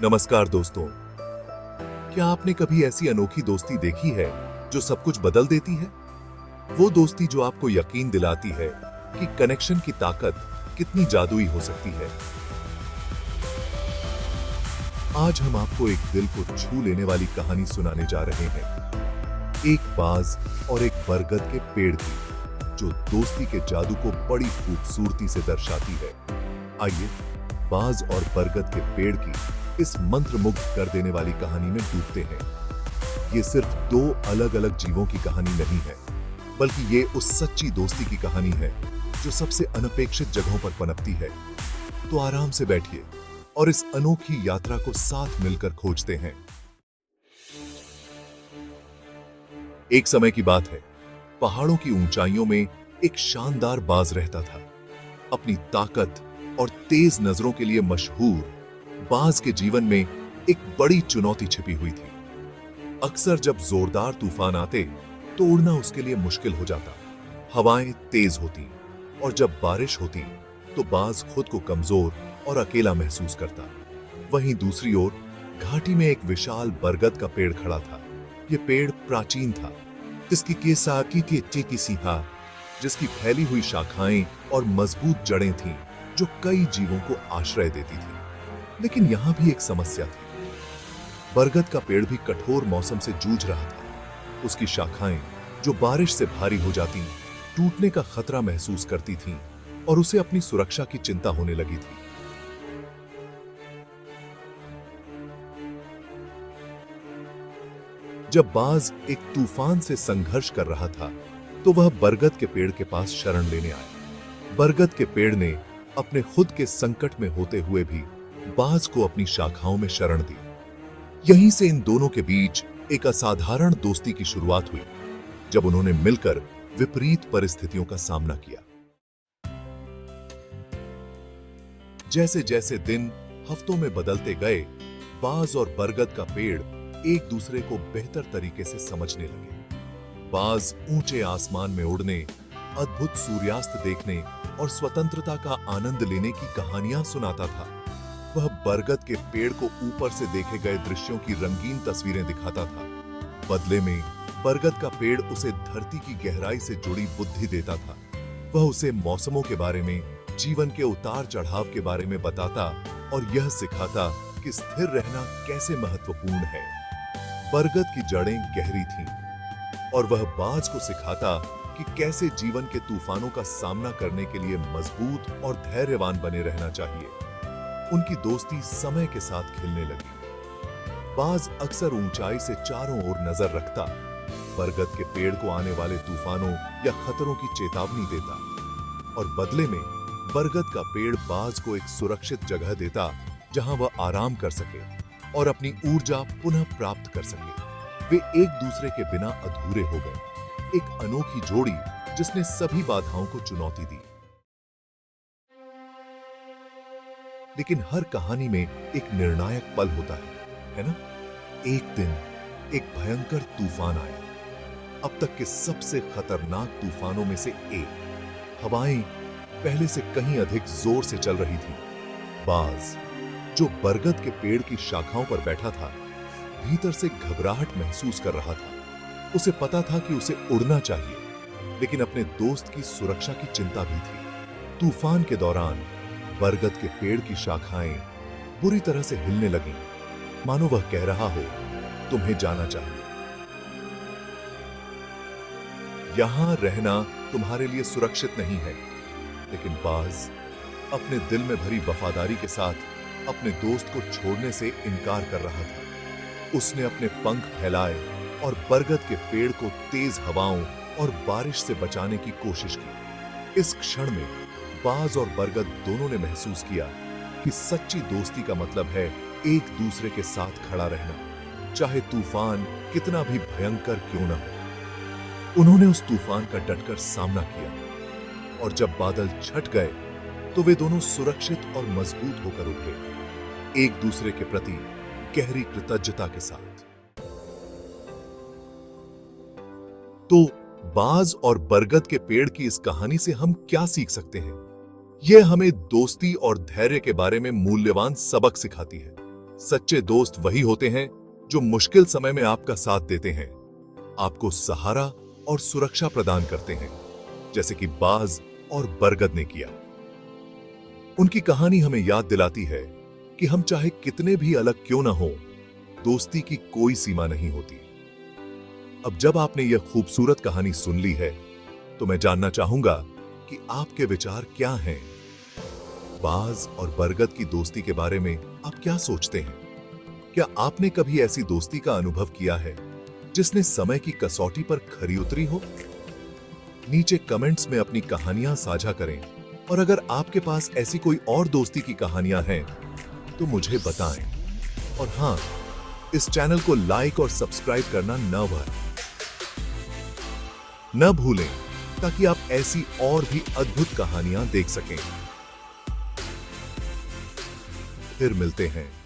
नमस्कार दोस्तों। क्या आपने कभी ऐसी अनोखी दोस्ती देखी है जो सब कुछ बदल देती है? वो दोस्ती जो आपको यकीन दिलाती है कि कनेक्शन की ताकत कितनी जादुई हो सकती है। आज हम आपको एक दिल को छू लेने वाली कहानी सुनाने जा रहे हैं। एक बाज और एक बरगद के पेड़ की, जो दोस्ती के जादू को बड़ी खूबसूरती से दर्शाती है। आइए बाज और बरगद के पेड़ की इस मंत्रमुग्ध कर देने वाली कहानी में डूबते हैं। ये सिर्फ दो अलग अलग जीवों की कहानी नहीं है, बल्कि ये उस सच्ची दोस्ती की कहानी है जो सबसे अनपेक्षित जगहों पर पनपती है। तो आराम से बैठिए और इस अनोखी यात्रा को साथ मिलकर खोजते हैं। एक समय की बात है, पहाड़ों की ऊंचाइयों में एक शानदार बाज रहता था। अपनी ताकत और तेज नजरों के लिए मशहूर बाज के जीवन में एक बड़ी चुनौती छिपी हुई थी। अक्सर जब जोरदार तूफान आते तो उड़ना उसके लिए मुश्किल हो जाता। हवाएं तेज होती और जब बारिश होती तो बाज खुद को कमजोर और अकेला महसूस करता। वहीं दूसरी ओर घाटी में एक विशाल बरगद का पेड़ खड़ा था। यह पेड़ प्राचीन था, जिसकी फैली हुई शाखाएं और मजबूत जड़ें थीं जो कई जीवों को आश्रय देती थी। लेकिन यहां भी एक समस्या थी। बरगद का पेड़ भी कठोर मौसम से जूझ रहा था। उसकी शाखाएं जो बारिश से भारी हो जाती, टूटने का खतरा महसूस करती थीं और उसे अपनी सुरक्षा की चिंता होने लगी थी। जब बाज एक तूफान से संघर्ष कर रहा था तो वह बरगद के पेड़ के पास शरण लेने आया। बरगद के पेड़ ने अपने खुद के संकट में होते हुए भी बाज को अपनी शाखाओं में शरण दी। यहीं से इन दोनों के बीच एक असाधारण दोस्ती की शुरुआत हुई, जब उन्होंने मिलकर विपरीत परिस्थितियों का सामना किया। जैसे जैसे दिन हफ्तों में बदलते गए, बाज और बरगद का पेड़ एक दूसरे को बेहतर तरीके से समझने लगे। बाज ऊंचे आसमान में उड़ने, अद्भुत सूर्यास्त देखने और स्वतंत्रता का आनंद लेने की कहानियां सुनाता था। वह बरगद के पेड़ को ऊपर से देखे गए दृश्यों की रंगीन तस्वीरें दिखाता था। बदले में बरगद का पेड़ उसे धरती की गहराई से जुड़ी बुद्धि देता था। वह उसे मौसमों के बारे में, जीवन के उतार चढ़ाव के बारे में बताता और यह सिखाता कि स्थिर रहना कैसे महत्वपूर्ण है। बरगद की जड़ें गहरी थीं और वह बाज को सिखाता कि कैसे जीवन के तूफानों का सामना करने के लिए मजबूत और धैर्यवान बने रहना चाहिए। उनकी दोस्ती समय के साथ खिलने लगी। बाज अक्सर ऊंचाई से चारों ओर नजर रखता, बरगद के पेड़ को आने वाले तूफानों या खतरों की चेतावनी देता और बदले में बरगद का पेड़ बाज को एक सुरक्षित जगह देता जहां वह आराम कर सके और अपनी ऊर्जा पुनः प्राप्त कर सके। वे एक दूसरे के बिना अधूरे हो गए, एक अनोखी जोड़ी जिसने सभी बाधाओं को चुनौती दी। लेकिन हर कहानी में एक निर्णायक पल होता है ना? एक दिन एक भयंकर तूफान आया, अब तक के सबसे खतरनाक तूफानों में से एक। हवाएं पहले से कहीं अधिक जोर से चल रही थी। बाज, जो बरगद के पेड़ की शाखाओं पर बैठा था, भीतर से घबराहट महसूस कर रहा था। उसे पता था कि उसे उड़ना चाहिए, लेकिन अपने दोस्त की सुरक्षा की चिंता भी थी। तूफान के दौरान बरगद के पेड़ की शाखाएं बुरी तरह से हिलने लगीं, मानो वह कह रहा हो, तुम्हें जाना चाहिए। यहां रहना तुम्हारे लिए सुरक्षित नहीं है। लेकिन बाज अपने दिल में भरी वफादारी के साथ अपने दोस्त को छोड़ने से इनकार कर रहा था। उसने अपने पंख फैलाए और बरगद के पेड़ को तेज हवाओं और बारिश से बचाने की कोशिश की। इस क्षण में बाज और बरगद दोनों ने महसूस किया कि सच्ची दोस्ती का मतलब है एक दूसरे के साथ खड़ा रहना, चाहे तूफान कितना भी भयंकर क्यों न हो। उन्होंने उस तूफान का डटकर सामना किया और जब बादल छट गए तो वे दोनों सुरक्षित और मजबूत होकर उठे, एक दूसरे के प्रति गहरी कृतज्ञता के साथ। तो बाज और बरगद के पेड़ की इस कहानी से हम क्या सीख सकते हैं? यह हमें दोस्ती और धैर्य के बारे में मूल्यवान सबक सिखाती है। सच्चे दोस्त वही होते हैं जो मुश्किल समय में आपका साथ देते हैं, आपको सहारा और सुरक्षा प्रदान करते हैं, जैसे कि बाज और बरगद ने किया। उनकी कहानी हमें याद दिलाती है कि हम चाहे कितने भी अलग क्यों ना हो, दोस्ती की कोई सीमा नहीं होती। अब जब आपने यह खूबसूरत कहानी सुन ली है, तो मैं जानना चाहूंगा कि आपके विचार क्या हैं? बाज और बरगद की दोस्ती के बारे में आप क्या सोचते हैं? क्या आपने कभी ऐसी दोस्ती का अनुभव किया है जिसने समय की कसौटी पर खरी उतरी हो? नीचे कमेंट्स में अपनी कहानियां साझा करें और अगर आपके पास ऐसी कोई और दोस्ती की कहानियां हैं तो मुझे बताएं। और हां, इस चैनल को लाइक और सब्सक्राइब करना न भूलें ताकि आप ऐसी और भी अद्भुत कहानियां देख सकें। फिर मिलते हैं।